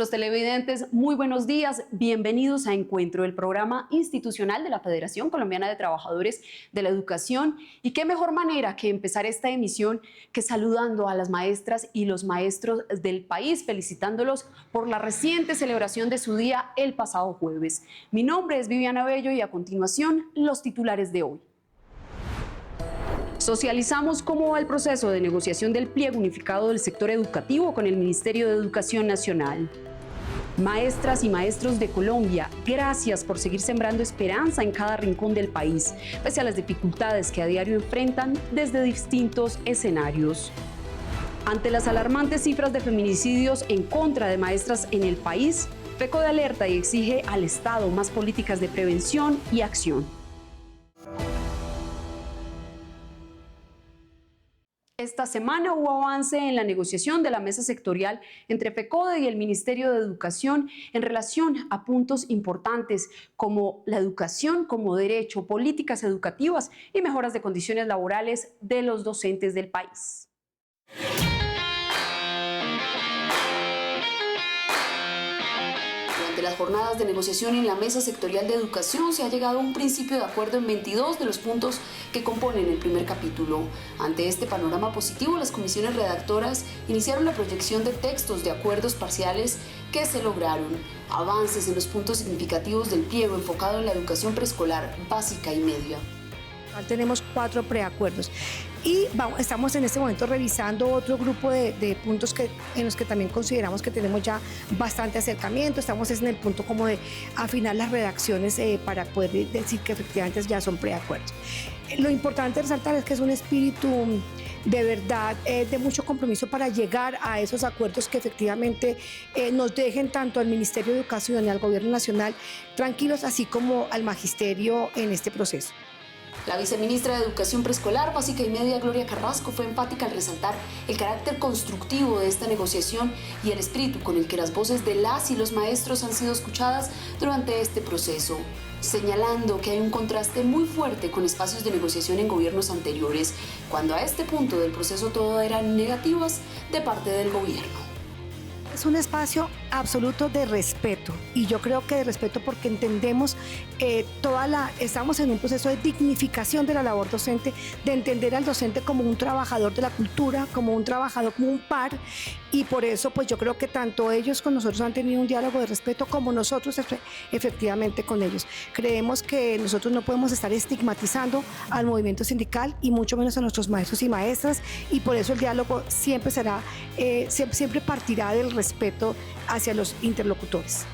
nuestros televidentes, muy buenos días. Bienvenidos a Encuentro, el programa institucional de la Federación Colombiana de Trabajadores de la Educación. Y qué mejor manera que empezar esta emisión que saludando a las maestras y los maestros del país, felicitándolos por la reciente celebración de su día el pasado jueves. Mi nombre es Viviana Bello y a continuación los titulares de hoy. Socializamos cómo va el proceso de negociación del pliego unificado del sector educativo con el Ministerio de Educación Nacional. Maestras y maestros de Colombia, gracias por seguir sembrando esperanza en cada rincón del país, pese a las dificultades que a diario enfrentan desde distintos escenarios. Ante las alarmantes cifras de feminicidios en contra de maestras en el país, FECODE alerta y exige al Estado más políticas de prevención y acción. Esta semana hubo avance en la negociación de la mesa sectorial entre FECODE y el Ministerio de Educación en relación a puntos importantes como la educación como derecho, políticas educativas y mejoras de condiciones laborales de los docentes del país. Durante las jornadas de negociación en la Mesa Sectorial de Educación se ha llegado a un principio de acuerdo en 22 de los puntos que componen el primer capítulo. Ante este panorama positivo, las comisiones redactoras iniciaron la proyección de textos de acuerdos parciales que se lograron. Avances en los puntos significativos del pliego enfocado en la educación preescolar, básica y media. Tenemos 4 preacuerdos y estamos en este momento revisando otro grupo de puntos en los que también consideramos que tenemos ya bastante acercamiento. Estamos en el punto como de afinar las redacciones para poder decir que efectivamente ya son preacuerdos. Lo importante resaltar es que es un espíritu de verdad de mucho compromiso para llegar a esos acuerdos que efectivamente nos dejen tanto al Ministerio de Educación y al Gobierno Nacional tranquilos, así como al Magisterio en este proceso. La viceministra de Educación Preescolar, Básica y Media, Gloria Carrasco, fue enfática al resaltar el carácter constructivo de esta negociación y el espíritu con el que las voces de las y los maestros han sido escuchadas durante este proceso, señalando que hay un contraste muy fuerte con espacios de negociación en gobiernos anteriores, cuando a este punto del proceso todo eran negativas de parte del gobierno. Es un espacio absoluto de respeto y yo creo que de respeto porque entendemos estamos en un proceso de dignificación de la labor docente, de entender al docente como un trabajador de la cultura, como un trabajador, como un par, y por eso pues yo creo que tanto ellos con nosotros han tenido un diálogo de respeto como nosotros efectivamente con ellos. Creemos que nosotros no podemos estar estigmatizando al movimiento sindical y mucho menos a nuestros maestros y maestras, y por eso el diálogo siempre será, siempre partirá del respeto hacia los interlocutores.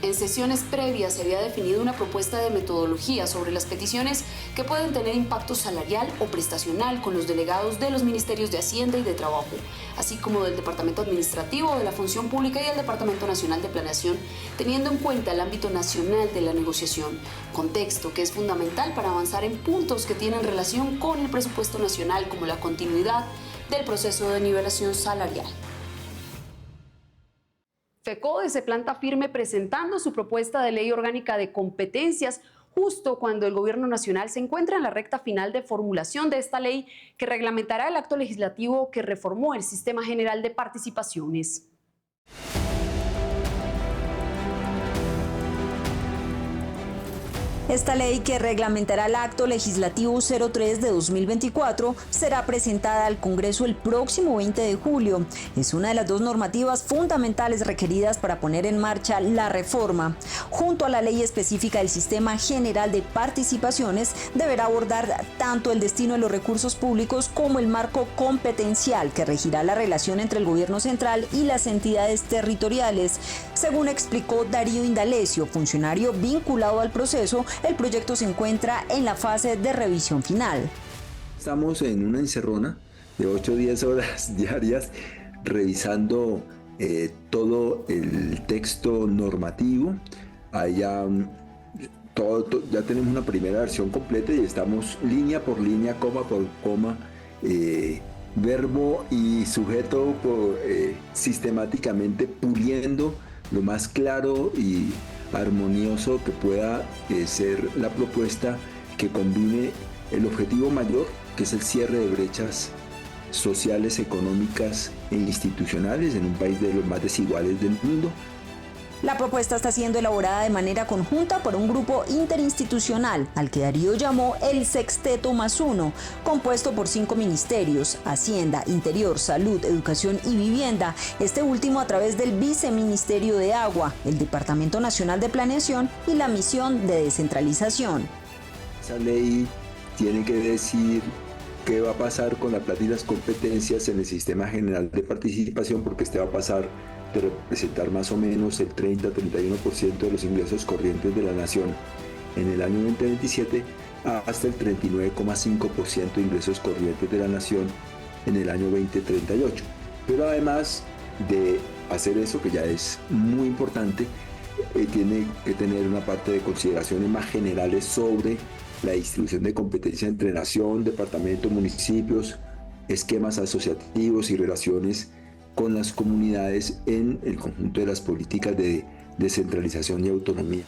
En sesiones previas se había definido una propuesta de metodología sobre las peticiones que pueden tener impacto salarial o prestacional con los delegados de los Ministerios de Hacienda y de Trabajo, así como del Departamento Administrativo, de la Función Pública y el Departamento Nacional de Planeación, teniendo en cuenta el ámbito nacional de la negociación, contexto que es fundamental para avanzar en puntos que tienen relación con el presupuesto nacional, como la continuidad del proceso de nivelación salarial. FECODE se planta firme presentando su propuesta de ley orgánica de competencias justo cuando el Gobierno Nacional se encuentra en la recta final de formulación de esta ley que reglamentará el acto legislativo que reformó el Sistema General de Participaciones. Esta ley, que reglamentará el Acto Legislativo 03 de 2024, será presentada al Congreso el próximo 20 de julio. Es una de las 2 normativas fundamentales requeridas para poner en marcha la reforma. Junto a la ley específica del Sistema General de Participaciones, deberá abordar tanto el destino de los recursos públicos como el marco competencial que regirá la relación entre el Gobierno central y las entidades territoriales. Según explicó Darío Indalecio, funcionario vinculado al proceso, el proyecto se encuentra en la fase de revisión final. Estamos en una encerrona de 8 o 10 horas diarias revisando todo el texto normativo. Ya tenemos una primera versión completa y estamos línea por línea, coma por coma, verbo y sujeto sistemáticamente puliendo lo más claro y armonioso que pueda ser la propuesta que combine el objetivo mayor, que es el cierre de brechas sociales, económicas e institucionales en un país de los más desiguales del mundo. La propuesta está siendo elaborada de manera conjunta por un grupo interinstitucional, al que Darío llamó el Sexteto más Uno, compuesto por 5 ministerios: Hacienda, Interior, Salud, Educación y Vivienda, este último a través del Viceministerio de Agua, el Departamento Nacional de Planeación y la Misión de Descentralización. Esa ley tiene que decir qué va a pasar con la plata y las competencias en el Sistema General de Participación, porque este va a pasar de representar más o menos el 30-31% de los ingresos corrientes de la nación en el año 2027 hasta el 39,5% de ingresos corrientes de la nación en el año 2038. Pero además de hacer eso, que ya es muy importante, tiene que tener una parte de consideraciones más generales sobre la distribución de competencia entre nación, departamento, municipios, esquemas asociativos y relaciones con las comunidades en el conjunto de las políticas de descentralización y autonomía.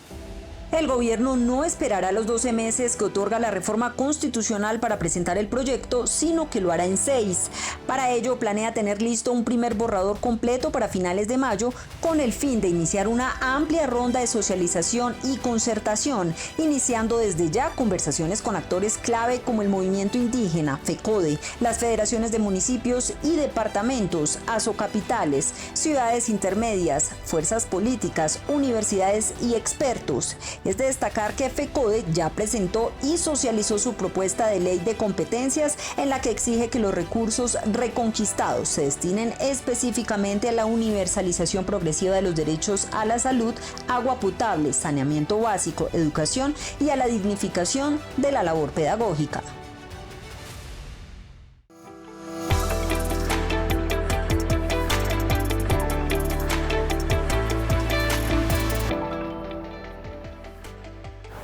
El gobierno no esperará los 12 meses que otorga la reforma constitucional para presentar el proyecto, sino que lo hará en 6. Para ello, planea tener listo un primer borrador completo para finales de mayo, con el fin de iniciar una amplia ronda de socialización y concertación, iniciando desde ya conversaciones con actores clave como el movimiento indígena, FECODE, las federaciones de municipios y departamentos, asocapitales, ciudades intermedias, fuerzas políticas, universidades y expertos. Es de destacar que FECODE ya presentó y socializó su propuesta de ley de competencias, en la que exige que los recursos reconquistados se destinen específicamente a la universalización progresiva de los derechos a la salud, agua potable, saneamiento básico, educación y a la dignificación de la labor pedagógica.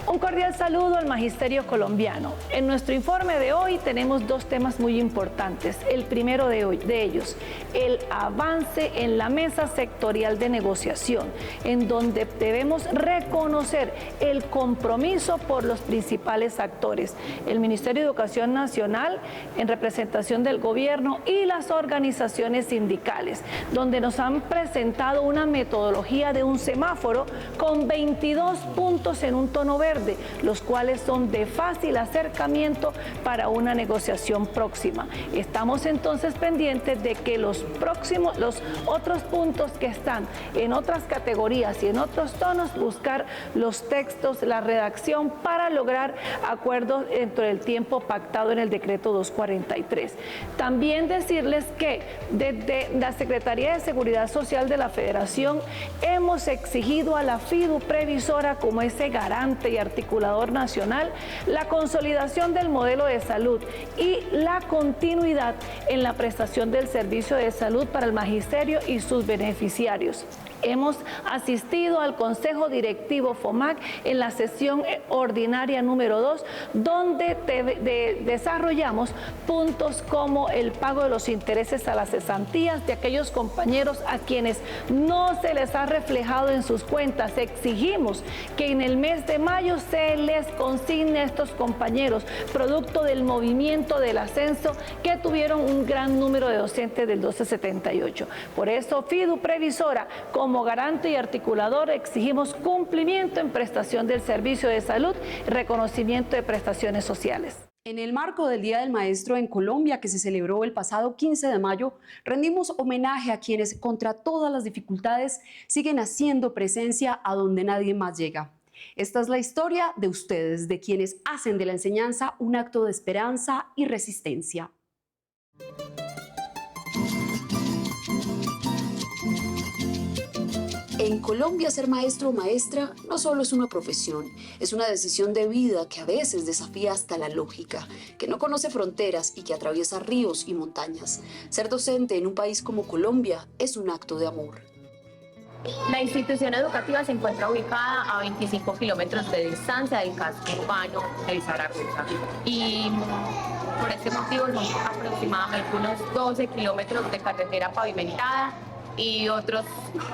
Un cordial saludo al magisterio colombiano. En nuestro informe de hoy tenemos 2 temas muy importantes. El primero de ellos, el avance en la mesa sectorial de negociación, en donde debemos reconocer el compromiso por los principales actores, el Ministerio de Educación Nacional en representación del gobierno y las organizaciones sindicales, donde nos han presentado una metodología de un semáforo con 22 puntos en un tono verde, los cuales son de fácil acercamiento para una negociación próxima. Estamos entonces pendientes de que los otros puntos que están en otras categorías y en otros tonos, buscar los textos, la redacción para lograr acuerdos dentro del tiempo pactado en el decreto 243. También decirles que desde la Secretaría de Seguridad Social de la Federación hemos exigido a la FIDU Previsora, como ese garante y articulador nacional, la consolidación del modelo de salud y la continuidad en la prestación del servicio de salud para el magisterio y sus beneficiarios. Hemos asistido al Consejo Directivo FOMAC en la sesión ordinaria número 2, donde desarrollamos puntos como el pago de los intereses a las cesantías de aquellos compañeros a quienes no se les ha reflejado en sus cuentas. Exigimos que en el mes de mayo se les consigne a estos compañeros, producto del movimiento del ascenso que tuvieron un gran número de docentes del 1278. Por eso, FIDU Previsora, como garante y articulador, exigimos cumplimiento en prestación del servicio de salud y reconocimiento de prestaciones sociales. En el marco del Día del Maestro en Colombia, que se celebró el pasado 15 de mayo, rendimos homenaje a quienes, contra todas las dificultades, siguen haciendo presencia a donde nadie más llega. Esta es la historia de ustedes, de quienes hacen de la enseñanza un acto de esperanza y resistencia. En Colombia, ser maestro o maestra no solo es una profesión, es una decisión de vida que a veces desafía hasta la lógica, que no conoce fronteras y que atraviesa ríos y montañas. Ser docente en un país como Colombia es un acto de amor. La institución educativa se encuentra ubicada a 25 kilómetros de distancia del casco urbano de Zaragoza, y por este motivo son aproximadamente unos 12 kilómetros de carretera pavimentada y otros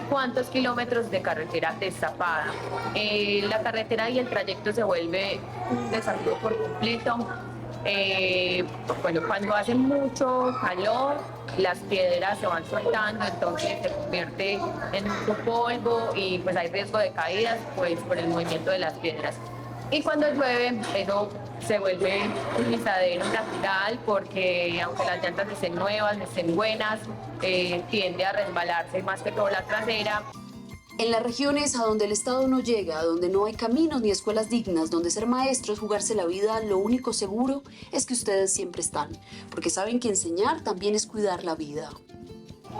cuantos kilómetros de carretera destapada. La carretera y el trayecto se vuelve un desafío por completo. cuando hace mucho calor, las piedras se van soltando, entonces se convierte en mucho polvo y pues hay riesgo de caídas pues por el movimiento de las piedras. Y cuando llueve, eso se vuelve un pisadero natural porque aunque las llantas estén nuevas, estén buenas, tiende a resbalarse más que todo la trasera. En las regiones a donde el Estado no llega, donde no hay caminos ni escuelas dignas, donde ser maestro es jugarse la vida, lo único seguro es que ustedes siempre están, porque saben que enseñar también es cuidar la vida.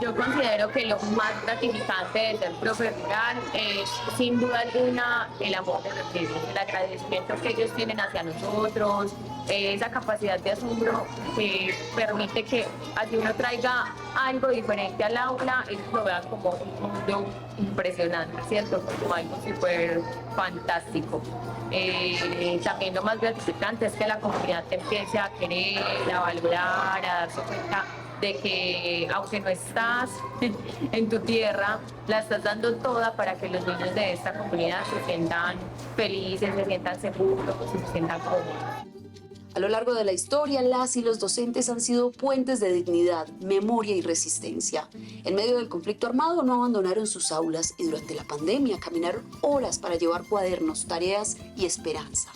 Yo considero que lo más gratificante de ser profe rural es, sin duda alguna, el amor de los niños, el agradecimiento que ellos tienen hacia nosotros, esa capacidad de asombro que permite que así uno traiga algo diferente al aula, ellos lo vean como un mundo impresionante, ¿cierto? Como algo súper fantástico. También lo más gratificante es que la comunidad te empiece a querer, a valorar, a darse cuenta de que aunque no estás en tu tierra, la estás dando toda para que los niños de esta comunidad se sientan felices, se sientan seguros, se sientan cómodos. A lo largo de la historia, las y los docentes han sido puentes de dignidad, memoria y resistencia. En medio del conflicto armado no abandonaron sus aulas y durante la pandemia caminaron horas para llevar cuadernos, tareas y esperanza.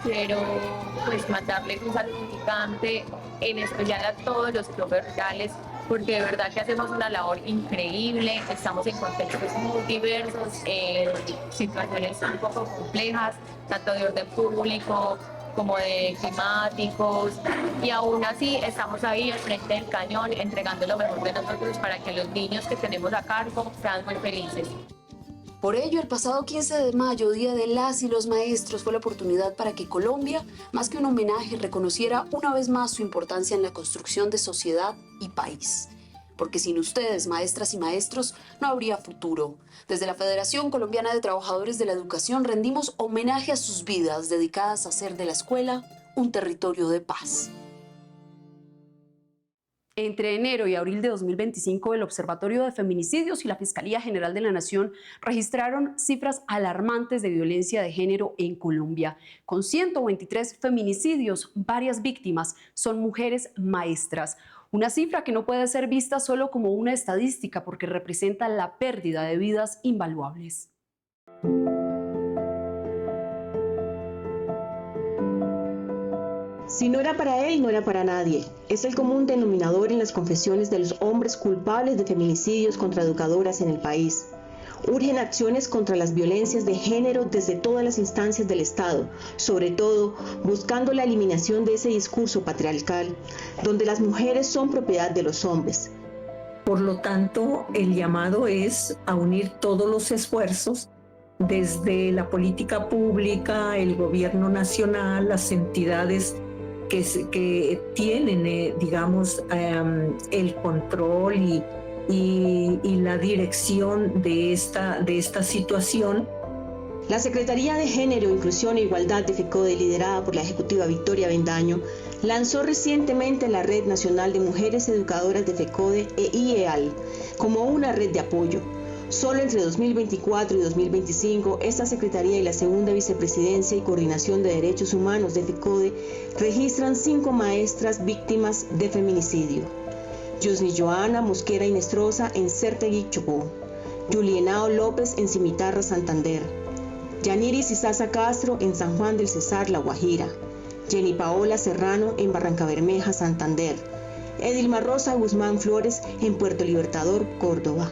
Quiero mandarles un saludo gigante, en especial a todos los profes rurales, porque de verdad que hacemos una labor increíble, estamos en contextos muy diversos, en situaciones un poco complejas, tanto de orden público como de climáticos, y aún así estamos ahí al frente del cañón entregando lo mejor de nosotros para que los niños que tenemos a cargo sean muy felices. Por ello, el pasado 15 de mayo, Día de las y los Maestros, fue la oportunidad para que Colombia, más que un homenaje, reconociera una vez más su importancia en la construcción de sociedad y país. Porque sin ustedes, maestras y maestros, no habría futuro. Desde la Federación Colombiana de Trabajadores de la Educación rendimos homenaje a sus vidas dedicadas a hacer de la escuela un territorio de paz. Entre enero y abril de 2025, el Observatorio de Feminicidios y la Fiscalía General de la Nación registraron cifras alarmantes de violencia de género en Colombia. Con 123 feminicidios, varias víctimas son mujeres maestras. Una cifra que no puede ser vista solo como una estadística porque representa la pérdida de vidas invaluables. Si no era para él, no era para nadie. Es el común denominador en las confesiones de los hombres culpables de feminicidios contra educadoras en el país. Urgen acciones contra las violencias de género desde todas las instancias del Estado, sobre todo buscando la eliminación de ese discurso patriarcal, donde las mujeres son propiedad de los hombres. Por lo tanto, el llamado es a unir todos los esfuerzos desde la política pública, el gobierno nacional, las entidades que tienen, digamos, el control y la dirección de esta situación. La Secretaría de Género, Inclusión e Igualdad de FECODE, liderada por la ejecutiva Victoria Avendaño, lanzó recientemente la Red Nacional de Mujeres Educadoras de FECODE e IEAL como una red de apoyo. Solo entre 2024 y 2025, esta Secretaría y la Segunda Vicepresidencia y Coordinación de Derechos Humanos de FECODE registran 5 maestras víctimas de feminicidio. Yusni Joana Mosquera Inestrosa en Certegui, Chocó. Julienao López en Cimitarra, Santander. Yaniris Isaza Castro en San Juan del Cesar, La Guajira. Jenny Paola Serrano en Barrancabermeja, Santander. Edilma Rosa Guzmán Flores en Puerto Libertador, Córdoba.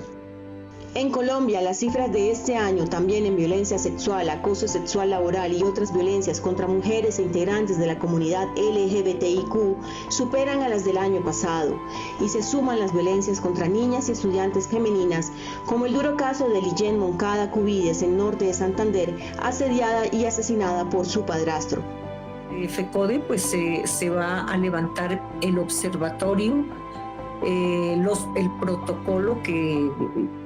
En Colombia, las cifras de este año, también en violencia sexual, acoso sexual laboral y otras violencias contra mujeres e integrantes de la comunidad LGBTIQ, superan a las del año pasado y se suman las violencias contra niñas y estudiantes femeninas, como el duro caso de Lijen Moncada Cubides en norte de Santander, asediada y asesinada por su padrastro. FECODE se va a levantar el observatorio, el protocolo que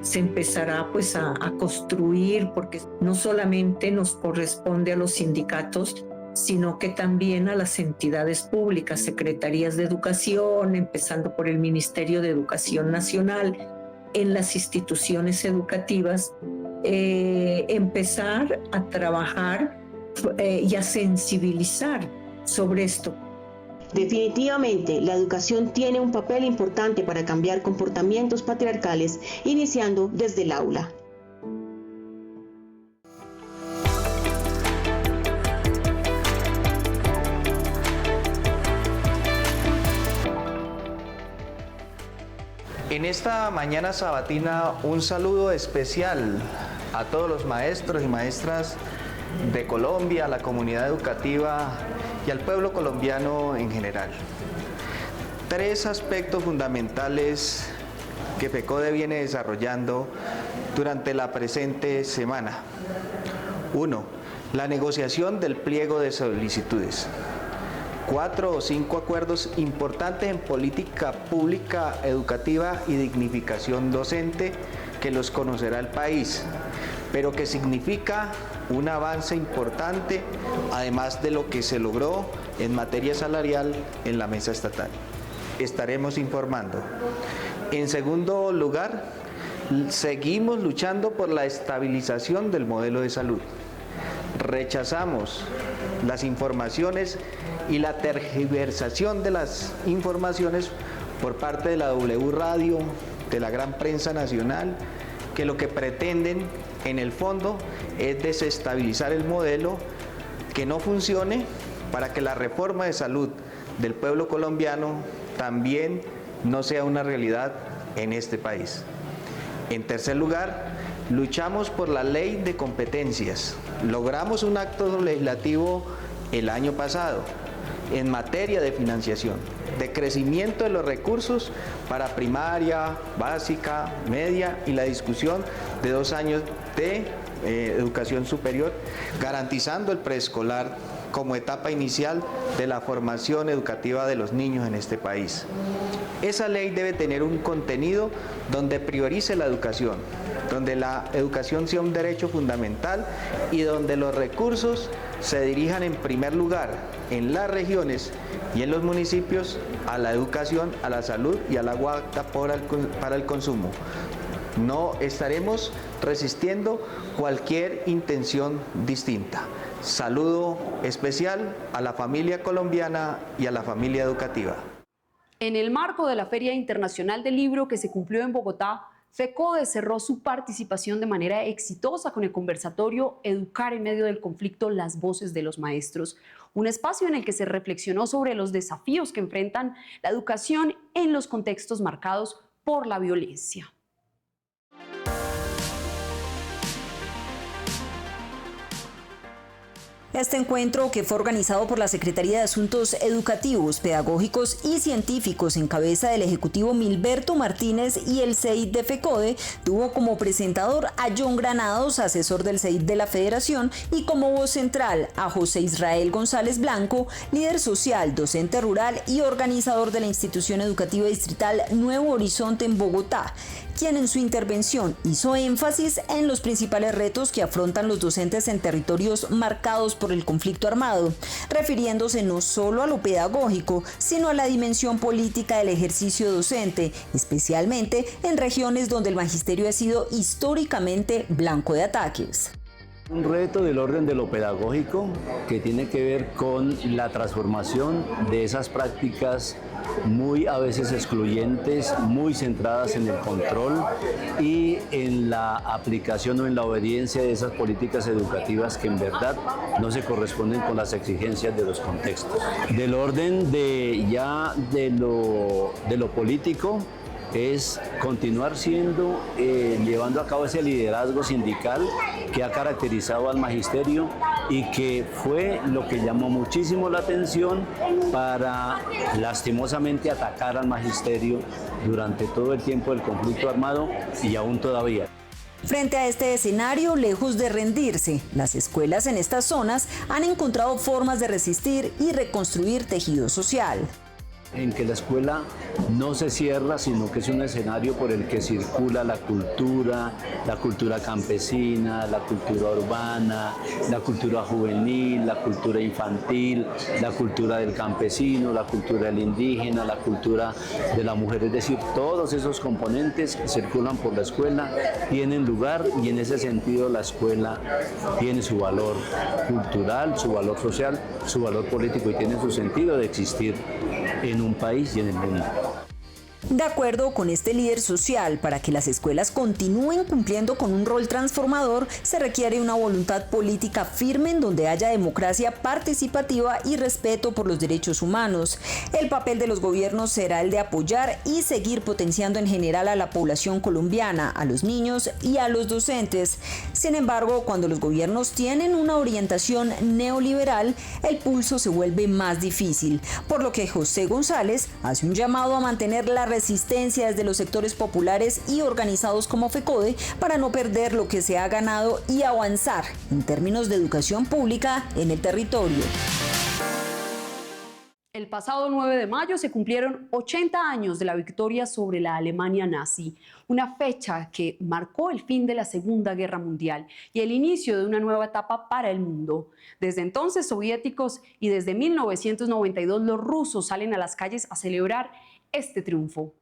se empezará a construir, porque no solamente nos corresponde a los sindicatos, sino que también a las entidades públicas, secretarías de educación, empezando por el Ministerio de Educación Nacional, en las instituciones educativas, empezar a trabajar y a sensibilizar sobre esto. Definitivamente, la educación tiene un papel importante para cambiar comportamientos patriarcales, iniciando desde el aula. En esta mañana sabatina, un saludo especial a todos los maestros y maestras de Colombia, a la comunidad educativa y al pueblo colombiano en general. 3 aspectos fundamentales que FECODE viene desarrollando durante la presente semana. 1. La negociación del pliego de solicitudes. 4 o 5 acuerdos importantes en política pública educativa y dignificación docente que los conocerá el país, pero que significa un avance importante, además de lo que se logró en materia salarial en la mesa estatal. Estaremos informando. En segundo lugar, seguimos luchando por la estabilización del modelo de salud. Rechazamos las informaciones y la tergiversación de las informaciones por parte de la W Radio, de la gran prensa nacional, que lo que pretenden en el fondo es desestabilizar el modelo, que no funcione, para que la reforma de salud del pueblo colombiano también no sea una realidad en este país. En tercer lugar, luchamos por la ley de competencias. Logramos un acto legislativo el año pasado en materia de financiación, de crecimiento de los recursos para primaria, básica, media y la discusión de 2 años de educación superior, garantizando el preescolar como etapa inicial de la formación educativa de los niños en este país. Esa ley debe tener un contenido donde priorice la educación, donde la educación sea un derecho fundamental y donde los recursos se dirijan en primer lugar en las regiones y en los municipios a la educación, a la salud y al agua para el consumo. No estaremos resistiendo cualquier intención distinta. Saludo especial a la familia colombiana y a la familia educativa. En el marco de la Feria Internacional del Libro que se cumplió en Bogotá, FECODE cerró su participación de manera exitosa con el conversatorio Educar en medio del conflicto, las voces de los maestros, un espacio en el que se reflexionó sobre los desafíos que enfrentan la educación en los contextos marcados por la violencia. Este encuentro, que fue organizado por la Secretaría de Asuntos Educativos, Pedagógicos y Científicos en cabeza del Ejecutivo Milberto Martínez y el CEID de FECODE, tuvo como presentador a John Granados, asesor del CEID de la Federación, y como voz central a José Israel González Blanco, líder social, docente rural y organizador de la institución educativa distrital Nuevo Horizonte en Bogotá, quien en su intervención hizo énfasis en los principales retos que afrontan los docentes en territorios marcados por el conflicto armado, refiriéndose no solo a lo pedagógico, sino a la dimensión política del ejercicio docente, especialmente en regiones donde el magisterio ha sido históricamente blanco de ataques. Un reto del orden de lo pedagógico que tiene que ver con la transformación de esas prácticas muy a veces excluyentes, muy centradas en el control y en la aplicación o en la obediencia de esas políticas educativas que en verdad no se corresponden con las exigencias de los contextos. Del orden de lo político, es continuar llevando a cabo ese liderazgo sindical que ha caracterizado al magisterio y que fue lo que llamó muchísimo la atención para lastimosamente atacar al magisterio durante todo el tiempo del conflicto armado y aún todavía. Frente a este escenario, lejos de rendirse, las escuelas en estas zonas han encontrado formas de resistir y reconstruir tejido social. en que la escuela no se cierra, sino que es un escenario por el que circula la cultura campesina, la cultura urbana, la cultura juvenil, la cultura infantil, la cultura del campesino, la cultura del indígena, la cultura de la mujer. Es decir, todos esos componentes que circulan por la escuela tienen lugar, y en ese sentido la escuela tiene su valor cultural, su valor social, su valor político, y tiene su sentido de existir en un país y en el mundo. De acuerdo con este líder social, para que las escuelas continúen cumpliendo con un rol transformador, se requiere una voluntad política firme en donde haya democracia participativa y respeto por los derechos humanos. El papel de los gobiernos será el de apoyar y seguir potenciando en general a la población colombiana, a los niños y a los docentes. Sin embargo, cuando los gobiernos tienen una orientación neoliberal, el pulso se vuelve más difícil, por lo que José González hace un llamado a mantener la resistencia desde los sectores populares y organizados como FECODE para no perder lo que se ha ganado y avanzar en términos de educación pública en el territorio. El pasado 9 de mayo se cumplieron 80 años de la victoria sobre la Alemania nazi, una fecha que marcó el fin de la Segunda Guerra Mundial y el inicio de una nueva etapa para el mundo. Desde entonces soviéticos y desde 1992 los rusos salen a las calles a celebrar este triunfo.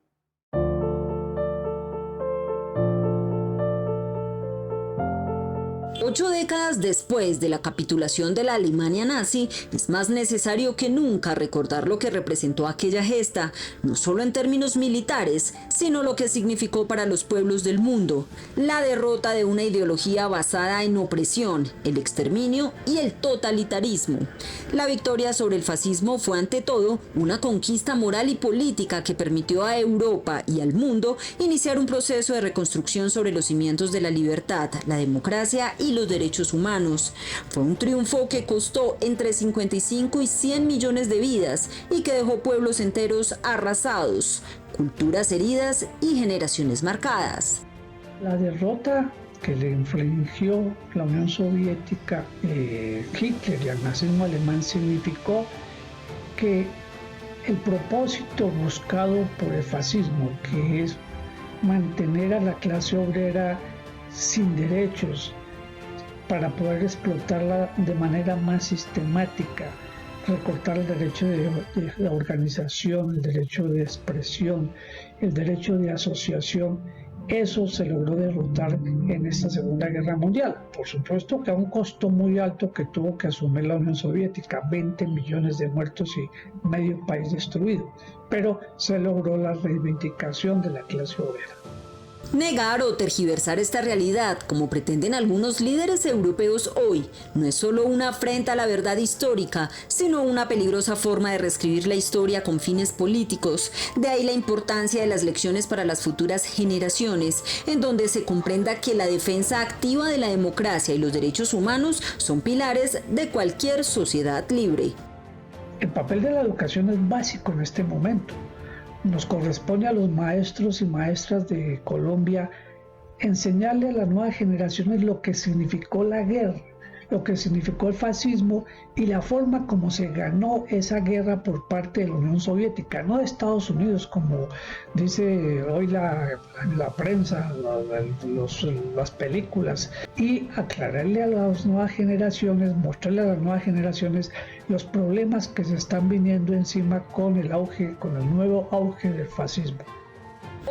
Ocho décadas después de la capitulación de la Alemania nazi, es más necesario que nunca recordar lo que representó aquella gesta, no solo en términos militares, sino lo que significó para los pueblos del mundo: la derrota de una ideología basada en opresión, el exterminio y el totalitarismo. La victoria sobre el fascismo fue ante todo una conquista moral y política que permitió a Europa y al mundo iniciar un proceso de reconstrucción sobre los cimientos de la libertad, la democracia y los derechos humanos. Fue un triunfo que costó entre 55 y 100 millones de vidas y que dejó pueblos enteros arrasados, culturas heridas y generaciones marcadas. La derrota que le infligió la Unión Soviética, Hitler y al nazismo alemán, significó que el propósito buscado por el fascismo, que es mantener a la clase obrera sin derechos para poder explotarla de manera más sistemática, recortar el derecho de la organización, el derecho de expresión, el derecho de asociación, eso se logró derrotar en esta Segunda Guerra Mundial. Por supuesto que a un costo muy alto que tuvo que asumir la Unión Soviética, 20 millones de muertos y medio país destruido, pero se logró la reivindicación de la clase obrera. Negar o tergiversar esta realidad, como pretenden algunos líderes europeos hoy, no es solo una afrenta a la verdad histórica, sino una peligrosa forma de reescribir la historia con fines políticos. De ahí la importancia de las lecciones para las futuras generaciones, en donde se comprenda que la defensa activa de la democracia y los derechos humanos son pilares de cualquier sociedad libre. El papel de la educación es básico en este momento. Nos corresponde a los maestros y maestras de Colombia enseñarle a las nuevas generaciones lo que significó la guerra, lo que significó el fascismo y la forma como se ganó esa guerra por parte de la Unión Soviética, no de Estados Unidos, como dice hoy la prensa, las películas, y aclararle a las nuevas generaciones, mostrarle a las nuevas generaciones los problemas que se están viniendo encima con el nuevo auge del fascismo.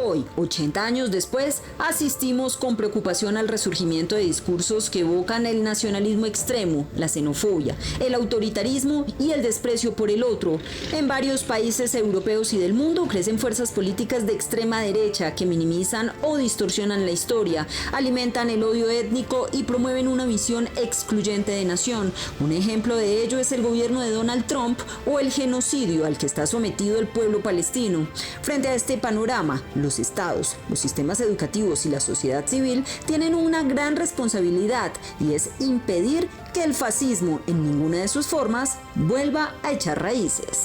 Hoy, 80 años después, asistimos con preocupación al resurgimiento de discursos que evocan el nacionalismo extremo, la xenofobia, el autoritarismo y el desprecio por el otro. En varios países europeos y del mundo crecen fuerzas políticas de extrema derecha que minimizan o distorsionan la historia, alimentan el odio étnico y promueven una visión excluyente de nación. Un ejemplo de ello es el gobierno de Donald Trump o el genocidio al que está sometido el pueblo palestino. Frente a este panorama, los estados, los sistemas educativos y la sociedad civil tienen una gran responsabilidad, y es impedir que el fascismo en ninguna de sus formas vuelva a echar raíces.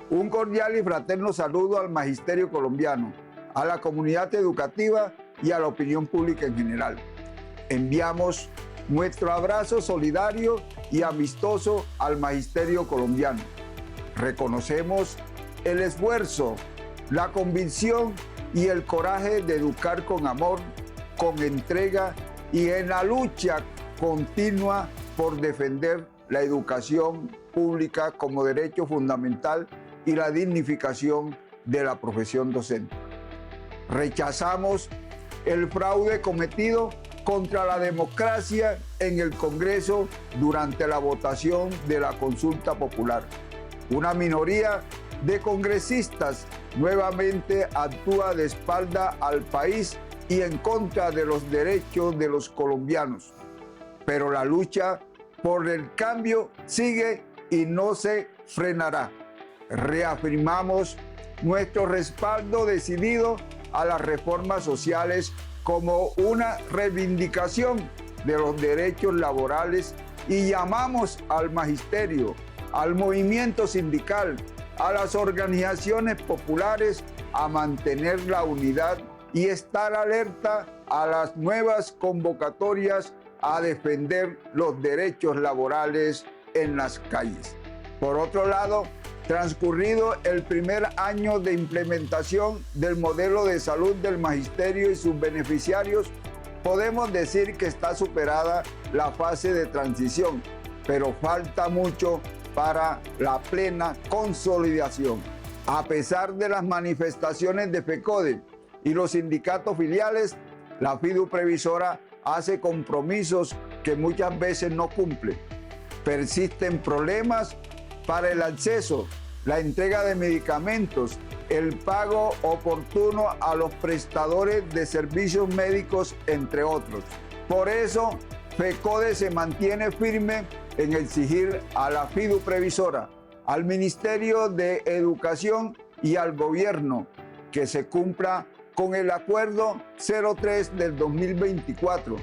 Un cordial y fraterno saludo al magisterio colombiano, a la comunidad educativa y a la opinión pública en general. Enviamos nuestro abrazo solidario y amistoso al magisterio colombiano. Reconocemos el esfuerzo, la convicción y el coraje de educar con amor, con entrega y en la lucha continua por defender la educación pública como derecho fundamental y la dignificación de la profesión docente. Rechazamos el fraude cometido contra la democracia en el Congreso durante la votación de la consulta popular. Una minoría de congresistas nuevamente actúa de espalda al país y en contra de los derechos de los colombianos. Pero la lucha por el cambio sigue y no se frenará. Reafirmamos nuestro respaldo decidido a las reformas sociales como una reivindicación de los derechos laborales y llamamos al magisterio, al movimiento sindical, a las organizaciones populares a mantener la unidad y estar alerta a las nuevas convocatorias a defender los derechos laborales en las calles. Por otro lado, transcurrido el primer año de implementación del modelo de salud del magisterio y sus beneficiarios, podemos decir que está superada la fase de transición, pero falta mucho para la plena consolidación. A pesar de las manifestaciones de FECODE y los sindicatos filiales, la FIDU Previsora hace compromisos que muchas veces no cumple. Persisten problemas para el acceso, la entrega de medicamentos, el pago oportuno a los prestadores de servicios médicos, entre otros. Por eso, FECODE se mantiene firme en exigir a la FIDU Previsora, al Ministerio de Educación y al Gobierno que se cumpla con el Acuerdo 03 del 2024.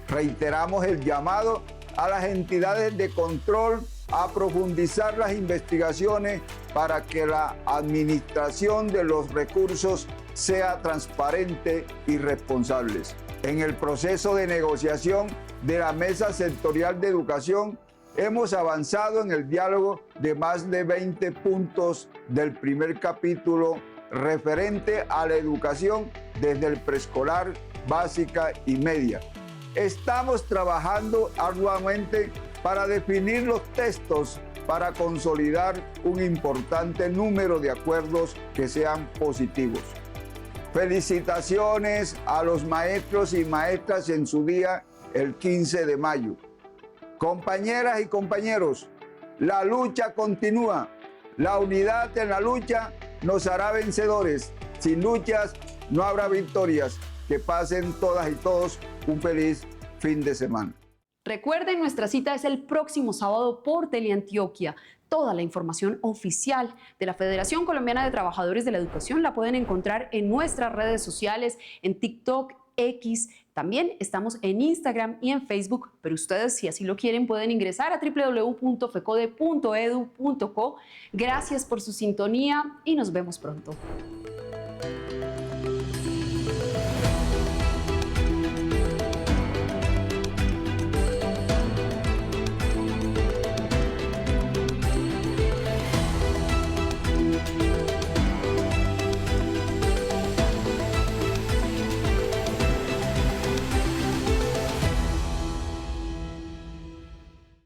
Reiteramos el llamado a las entidades de control a profundizar las investigaciones para que la administración de los recursos sea transparente y responsable. En el proceso de negociación de la Mesa Sectorial de Educación, hemos avanzado en el diálogo de más de 20 puntos del primer capítulo referente a la educación desde el preescolar, básica y media. Estamos trabajando arduamente para definir los textos para consolidar un importante número de acuerdos que sean positivos. Felicitaciones a los maestros y maestras en su día, el 15 de mayo. Compañeras y compañeros, la lucha continúa. La unidad en la lucha nos hará vencedores. Sin luchas no habrá victorias. Que pasen todas y todos un feliz fin de semana. Recuerden, nuestra cita es el próximo sábado por Teleantioquia. Toda la información oficial de la Federación Colombiana de Trabajadores de la Educación la pueden encontrar en nuestras redes sociales, en TikTok, X. También estamos en Instagram y en Facebook, pero ustedes, si así lo quieren, pueden ingresar a www.fecode.edu.co. Gracias por su sintonía y nos vemos pronto.